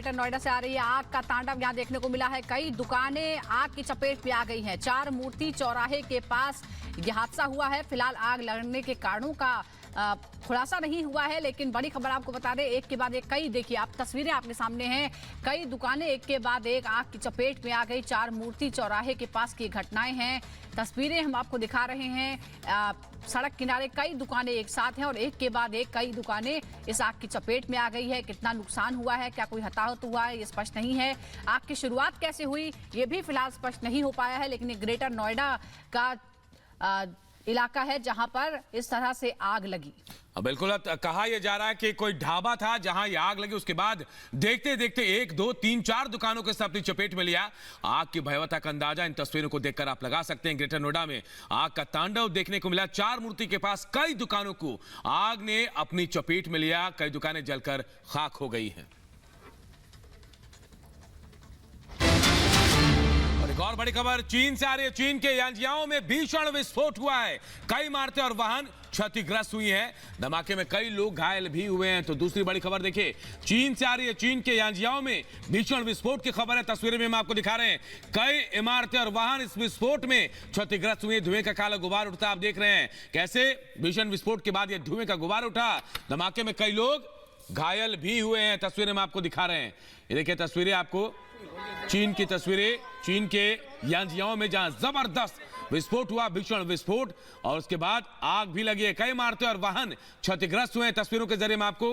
Greater Noida से आ रही है आग का तांडव यहाँ देखने को मिला है। कई दुकानें आग की चपेट में आ गई हैं। 4 मूर्ति चौराहे के पास यह हादसा हुआ है। फिलहाल आग लगने के कारणों का खुलासा नहीं हुआ है, लेकिन बड़ी खबर आपको बता दें, एक के बाद एक कई, देखिए आप तस्वीरें आपके सामने हैं, कई दुकानें एक के बाद एक आग की चपेट में आ गई। 4 मूर्ति चौराहे के पास की घटनाएं हैं, तस्वीरें हम आपको दिखा रहे हैं। सड़क किनारे कई दुकानें एक साथ हैं और एक के बाद एक कई दुकानें इस आग की चपेट में आ गई है। कितना नुकसान हुआ है, क्या कोई हताहत हुआ है, ये स्पष्ट नहीं है। आग की शुरुआत कैसे हुई ये भी फिलहाल स्पष्ट नहीं हो पाया है, लेकिन ये ग्रेटर नोएडा का इलाका है जहां पर इस तरह से आग लगी। बिल्कुल, कहा यह जा रहा है कि कोई ढाबा था जहां ये आग लगी, उसके बाद देखते देखते 1, 2, 3, 4 दुकानों के साथ अपनी चपेट में लिया। आग की भयावहता का अंदाजा इन तस्वीरों को देखकर आप लगा सकते हैं। ग्रेटर नोएडा में आग का तांडव देखने को मिला। 4 मूर्ति के पास कई दुकानों को आग ने अपनी चपेट में लिया। कई दुकानें जलकर खाक हो गई हैं। एक और बड़ी खबर चीन से आ रही है। चीन के यांजियाओ में भीषण विस्फोट हुआ है। कई इमारतें और वाहन क्षतिग्रस्त हुई हैं। धमाके में कई लोग घायल भी हुए हैं। तो दूसरी बड़ी खबर देखिए, चीन से आ रही है। चीन के यांजियाओ में भीषण विस्फोट की खबर है। तस्वीरें में हम आपको दिखा रहे हैं। कई इमारतें और वाहन इस विस्फोट में क्षतिग्रस्त हुए। धुएं का काला गुबार उठता आप देख रहे हैं। कैसे भीषण विस्फोट के बाद यह धुएं का गुबार उठा। धमाके में कई लोग घायल भी हुए हैं। तस्वीरें में आपको दिखा रहे हैं। ये देखिए तस्वीरें, आपको चीन की तस्वीरें, चीन के यांजियाओ में जहां जबरदस्त विस्फोट हुआ, भीषण विस्फोट, और उसके बाद आग भी लगी है। कई इमारतें और वाहन क्षतिग्रस्त हुए हैं। तस्वीरों के जरिए मैं आपको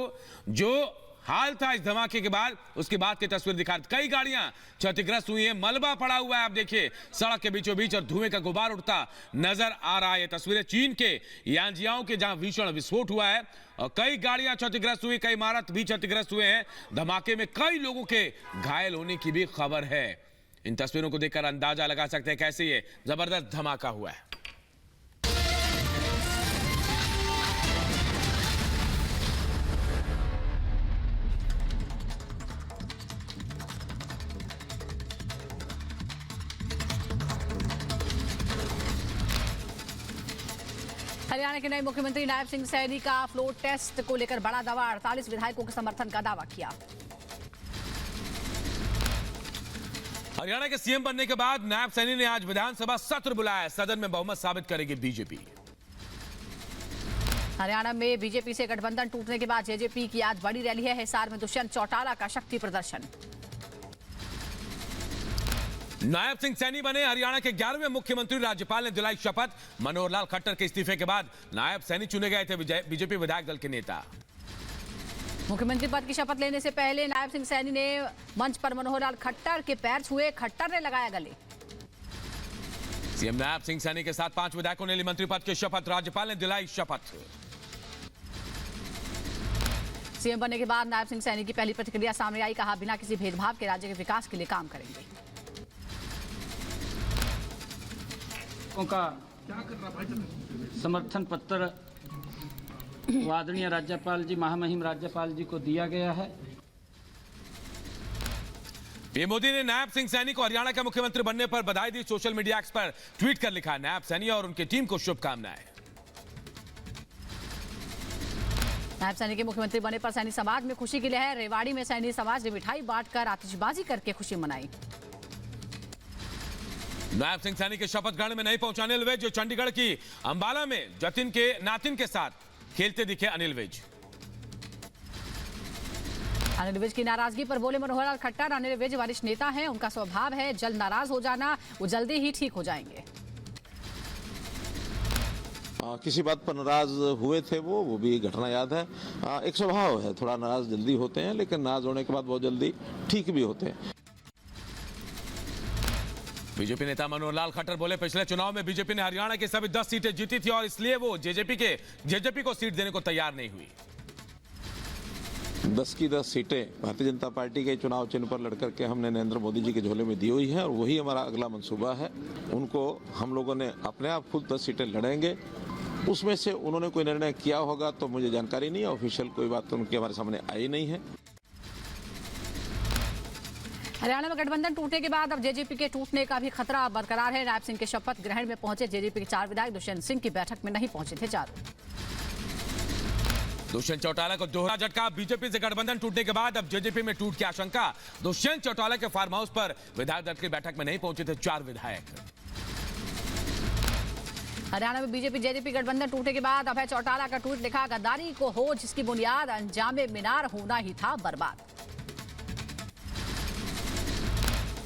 जो हाल था इस धमाके के बाद, उसके बाद की तस्वीर दिखा रहे। कई गाड़ियां क्षतिग्रस्त हुई हैं, मलबा पड़ा हुआ है। आप देखिए सड़क के बीचों बीच और धुएं का गुबार उठता नजर आ रहा है। तस्वीरें चीन के यांजियाओ के जहां भीषण विस्फोट हुआ है और कई गाड़ियां क्षतिग्रस्त हुई, कई इमारत भी क्षतिग्रस्त हुए हैं। धमाके में कई लोगों के घायल होने की भी खबर है। इन तस्वीरों को देखकर अंदाजा लगा सकते हैं कैसे ये जबरदस्त धमाका हुआ है। हरियाणा के नए मुख्यमंत्री नायब सिंह सैनी का फ्लोर टेस्ट को लेकर बड़ा दावा। 48 विधायकों के समर्थन का दावा किया। हरियाणा के सीएम बनने के बाद नायब सैनी ने आज विधानसभा सत्र बुलाया। सदन में बहुमत साबित करेगी बीजेपी। हरियाणा में बीजेपी से गठबंधन टूटने के बाद जेजेपी की आज बड़ी रैली है। हिसार में दुष्यंत चौटाला का शक्ति प्रदर्शन। नायब सिंह सैनी बने हरियाणा के 11वें मुख्यमंत्री। राज्यपाल ने दिलाई शपथ। मनोहर लाल खट्टर के इस्तीफे के बाद नायब सैनी चुने गए थे बीजेपी विधायक दल के नेता। मुख्यमंत्री पद की शपथ लेने से पहले नायब सिंह सैनी ने मंच पर मनोहर लाल खट्टर के पैर छुए। खट्टर ने लगाया गले। सीएम नायब सिंह सैनी के साथ 5 विधायकों ने ली मंत्री पद की शपथ। राज्यपाल ने दिलाई शपथ। सीएम बनने के बाद नायब सिंह सैनी की पहली प्रतिक्रिया सामने आई। कहा, बिना किसी भेदभाव के राज्य के विकास के लिए काम करेंगे। का समर्थन पत्र आदरणीय राज्यपाल जी, महामहिम राज्यपाल जी को दिया गया है। पीएम मोदी ने नायब सिंह सैनी को हरियाणा के मुख्यमंत्री बनने पर बधाई दी। सोशल मीडिया एक्स पर ट्वीट कर लिखा, नायब सैनी और उनकी टीम को शुभकामनाएं। नायब सैनी के मुख्यमंत्री बनने पर सैनी समाज में खुशी की लहर। रेवाड़ी में सैनी समाज ने मिठाई बांटकर आतिशबाजी करके खुशी मनाई। नायब सिंह सैनी के शपथ ग्रहण में नहीं पहुंचे अनिल विज। जो चंडीगढ़ की अंबाला में जतिन के नातिन के साथ खेलते दिखे अनिल विज। अनिल विज की नाराजगी पर बोले मनोहर लाल खट्टर, अनिल विज वरिष्ठ नेता हैं, उनका स्वभाव है जल्द नाराज हो जाना, वो जल्दी ही ठीक हो जाएंगे। किसी बात पर नाराज हुए थे वो भी घटना याद है। एक स्वभाव है, थोड़ा नाराज जल्दी होते हैं, लेकिन नाराज होने के बाद बहुत जल्दी ठीक भी होते हैं। बीजेपी नेता मनोहर लाल खट्टर बोले, पिछले चुनाव में बीजेपी ने हरियाणा की सभी 10 सीटें जीती थी और इसलिए वो जेजेपी को सीट देने को तैयार नहीं हुई। 10 की 10 सीटें भारतीय जनता पार्टी के चुनाव चिन्ह पर लड़कर के हमने नरेंद्र मोदी जी के झोले में दी हुई है और वही हमारा अगला मंसूबा है। उनको हम लोगों ने अपने आप खुद 10 सीटें लड़ेंगे। उसमें से उन्होंने कोई निर्णय किया होगा तो मुझे जानकारी नहीं है। ऑफिशियल कोई बात तो उनके हमारे सामने आई नहीं है। हरियाणा में गठबंधन टूटने के बाद अब जेजेपी के टूटने का भी खतरा बरकरार है। नायब सिंह के शपथ ग्रहण में पहुंचे जेजेपी के 4 विधायक दुष्यंत सिंह की बैठक में नहीं पहुंचे थे चारों। दुष्यंत चौटाला को दोहरा झटका। बीजेपी से गठबंधन टूटने के बाद अब जेजेपी में टूट की आशंका। दुष्यंत चौटाला के फार्म हाउस पर विधायक दल की बैठक में नहीं पहुंचे थे 4 विधायक। हरियाणा में बीजेपी जेजेपी गठबंधन टूटने के बाद अभय चौटाला का ट्वीट लिखा, गद्दारी को हो जिसकी बुनियाद अंजामे मीनार होना ही था बर्बाद।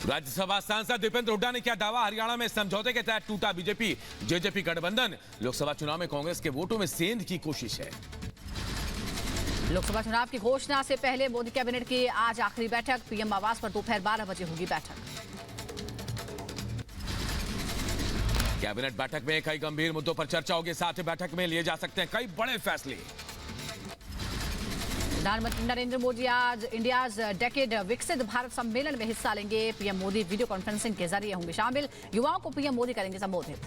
राज्यसभा सांसद दीपेंद्र हुड्डा ने किया दावा, हरियाणा में समझौते के तहत टूटा बीजेपी जेजेपी गठबंधन। लोकसभा चुनाव में कांग्रेस के वोटों में सेंध की कोशिश है। लोकसभा चुनाव की घोषणा से पहले मोदी कैबिनेट की आज आखिरी बैठक। पीएम आवास पर दोपहर 12 बजे होगी बैठक। कैबिनेट बैठक में कई गंभीर मुद्दों पर चर्चा होगी। साथ ही बैठक में लिए जा सकते हैं कई बड़े फैसले। प्रधानमंत्री नरेंद्र मोदी आज इंडियाज डेकेड विकसित भारत सम्मेलन में हिस्सा लेंगे। पीएम मोदी वीडियो कॉन्फ्रेंसिंग के जरिए होंगे शामिल। युवाओं को पीएम मोदी करेंगे संबोधित।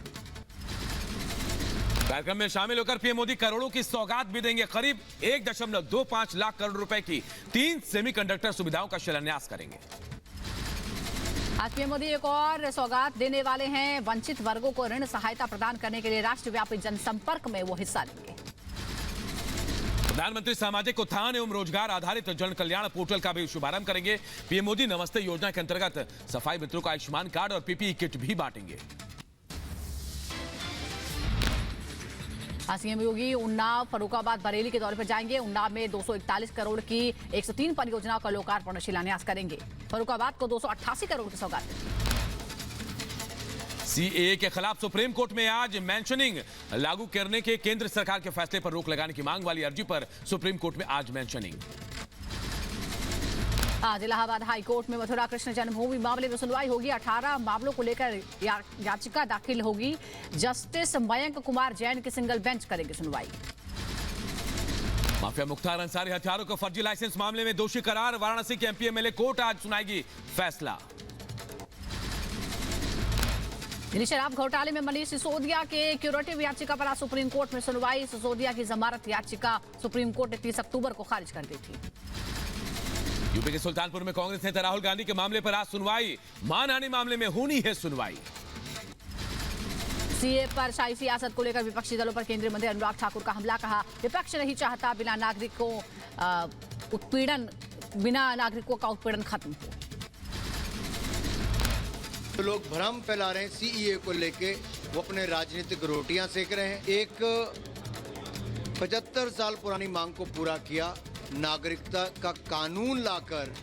कार्यक्रम में शामिल होकर पीएम मोदी करोड़ों की सौगात भी देंगे। करीब 1.25 लाख करोड़ रुपए की 3 सेमीकंडक्टर सुविधाओं का शिलान्यास करेंगे। आज पीएम मोदी एक और सौगात देने वाले हैं। वंचित वर्गों को ऋण सहायता प्रदान करने के लिए राष्ट्रव्यापी जनसंपर्क में वो हिस्सा लेंगे। प्रधानमंत्री सामाजिक उत्थान एवं रोजगार आधारित जन कल्याण पोर्टल का भी शुभारंभ करेंगे। पीएम मोदी नमस्ते योजना के अंतर्गत सफाई मित्रों को आयुष्मान कार्ड और पीपीई किट भी बांटेंगे। सीएम योगी उन्नाव, फर्रुखाबाद, बरेली के दौरे पर जाएंगे। उन्नाव में 241 करोड़ की 103 परियोजनाओं का लोकार्पण शिलान्यास करेंगे। फर्रुखाबाद को 288 करोड़ की सौगात देंगे। सीएए के खिलाफ सुप्रीम कोर्ट में आज मेंशनिंग लागू करने के केंद्र सरकार के फैसले पर रोक लगाने की मांग वाली अर्जी पर सुप्रीम कोर्ट में आज मेंशनिंग। आज इलाहाबाद हाई कोर्ट में मथुरा कृष्ण जन्मभूमि मामले में सुनवाई होगी। 18 मामलों को लेकर याचिका दाखिल होगी। जस्टिस मयंक कुमार जैन की सिंगल बेंच करेंगे सुनवाई। माफिया मुख्तार अंसारी हथियारों को फर्जी लाइसेंस मामले में दोषी करार। वाराणसी के एमपी एमएलए कोर्ट आज सुनाएगी फैसला। दिल्ली शराब घोटाले में मनीष सिसोदिया के क्यूरेटिव याचिका पर आज सुप्रीम कोर्ट में सुनवाई। सिसोदिया की जमानत याचिका सुप्रीम कोर्ट ने 30 अक्टूबर को खारिज कर दी थी। यूपी के सुल्तानपुर में कांग्रेस नेता राहुल गांधी के मामले पर आज सुनवाई। मानहानि मामले में होनी है सुनवाई। सीए पर शाही सियासत को लेकर विपक्षी दलों पर केंद्रीय मंत्री अनुराग ठाकुर का हमला। कहा, विपक्ष नहीं चाहता बिना नागरिकों का उत्पीड़न खत्म हो। तो लोग भ्रम फैला रहे हैं सीईए को लेके, वो अपने राजनीतिक रोटियां सेक रहे हैं। एक 75 साल पुरानी मांग को पूरा किया, नागरिकता का कानून लाकर।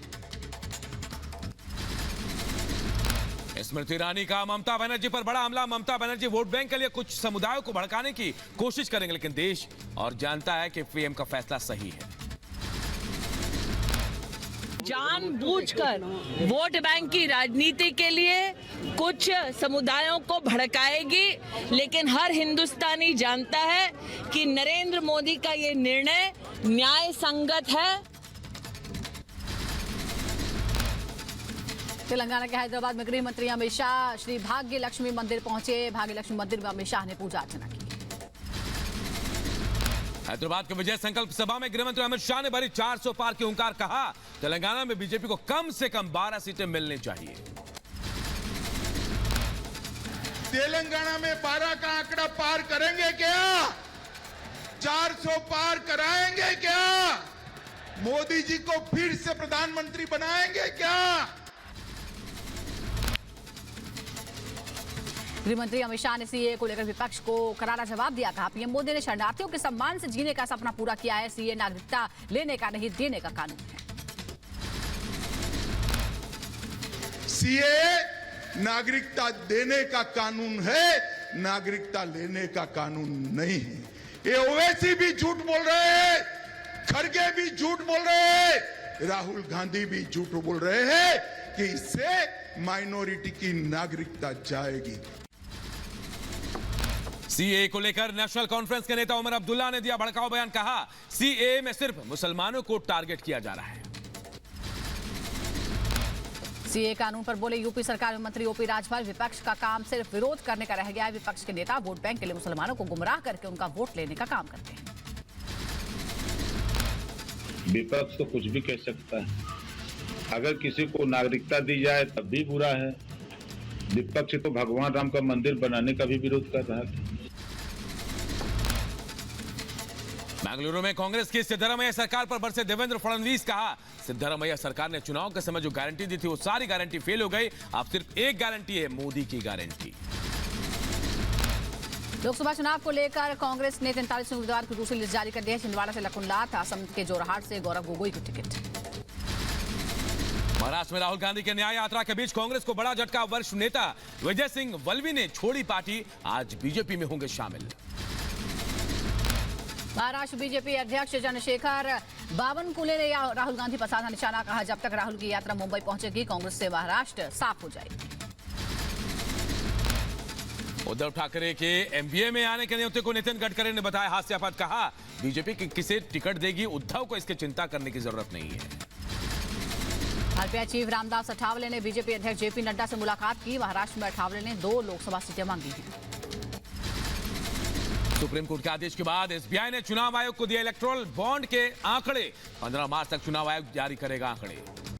स्मृति ईरानी का ममता बनर्जी पर बड़ा हमला। ममता बनर्जी वोट बैंक के लिए कुछ समुदायों को भड़काने की कोशिश करेंगे, लेकिन देश और जानता है कि पीएम का फैसला सही है। जानबूझकर वोट बैंक की राजनीति के लिए कुछ समुदायों को भड़काएगी, लेकिन हर हिंदुस्तानी जानता है कि नरेंद्र मोदी का ये निर्णय न्याय संगत है। तेलंगाना के हैदराबाद में गृह मंत्री अमित शाह श्री भाग्य लक्ष्मी मंदिर पहुंचे। भाग्य लक्ष्मी मंदिर में अमित शाह ने पूजा अर्चना की। हैदराबाद के विजय संकल्प सभा में गृह मंत्री अमित शाह ने भरी 400 पार की हुंकार। कहा, तेलंगाना में बीजेपी को कम से कम 12 सीटें मिलनी चाहिए। तेलंगाना में 12 का आंकड़ा पार करेंगे क्या? 400 पार कराएंगे क्या? मोदी जी को फिर से प्रधानमंत्री बनाएंगे क्या? गृह मंत्री अमित शाह ने सीए को लेकर विपक्ष को करारा जवाब दिया। कहा, पीएम मोदी ने शरणार्थियों के सम्मान से जीने का सपना पूरा किया है। सीए नागरिकता लेने का नहीं देने का कानून है। सीए नागरिकता देने का कानून है, नागरिकता लेने का कानून नहीं है। ये ओवैसी भी झूठ बोल रहे हैं, खड़गे भी झूठ बोल रहे हैं, राहुल गांधी भी झूठ बोल रहे हैं कि इससे माइनॉरिटी की नागरिकता जाएगी। सीए को लेकर नेशनल कॉन्फ्रेंस के नेता उमर अब्दुल्ला ने दिया भड़काऊ बयान। कहा, सीए में सिर्फ मुसलमानों को टारगेट किया जा रहा है। सीए कानून पर बोले यूपी सरकार में मंत्री ओपी राजभर। विपक्ष का काम सिर्फ विरोध करने का रह गया है। विपक्ष के नेता वोट बैंक के लिए मुसलमानों को गुमराह करके उनका वोट लेने का काम करते हैं। विपक्ष तो कुछ भी कह सकता है, अगर किसी को नागरिकता दी जाए तब भी बुरा है। विपक्ष तो भगवान राम का मंदिर बनाने का भी विरोध कर रहा है। बेंगलुरु में कांग्रेस की सिद्धरामैया सरकार पर बरसे देवेंद्र फडणवीस। कहा सिद्धरामैया सरकार ने चुनाव के समय जो गारंटी दी थी वो सारी गारंटी फेल हो गई। अब सिर्फ एक गारंटी है, मोदी की गारंटी। लोकसभा चुनाव को लेकर कांग्रेस ने 43 उम्मीदवार की दूसरी लिस्ट जारी कर दी है। छिंदवाड़ा से लखन लाथ, असम के जोरहाट से गौरव गोगोई को टिकट। महाराष्ट्र में राहुल गांधी के न्याय यात्रा के बीच कांग्रेस को बड़ा झटका। वरिष्ठ नेता विजय सिंह वल्वी ने छोड़ी पार्टी, आज बीजेपी में होंगे शामिल। महाराष्ट्र बीजेपी अध्यक्ष चंद्रशेखर बावनकुले ने राहुल गांधी पर साधा निशाना। कहा जब तक राहुल की यात्रा मुंबई पहुंचेगी कांग्रेस से महाराष्ट्र साफ हो जाएगी। उद्धव ठाकरे के एमबीए में आने के न्योते को नितिन गडकरी ने बताया हास्यास्पद। कहा बीजेपी किसे टिकट देगी, उद्धव को इसकी चिंता करने की जरूरत नहीं है। आरपीआई चीफ रामदास अठावले ने बीजेपी अध्यक्ष जेपी नड्डा से मुलाकात की। महाराष्ट्र में अठावले ने 2 लोकसभा सीटें मांगी हैं। सुप्रीम कोर्ट के आदेश के बाद एसबीआई ने चुनाव आयोग को दिए इलेक्टोरल बॉन्ड के आंकड़े। 15 मार्च तक चुनाव आयोग जारी करेगा आंकड़े।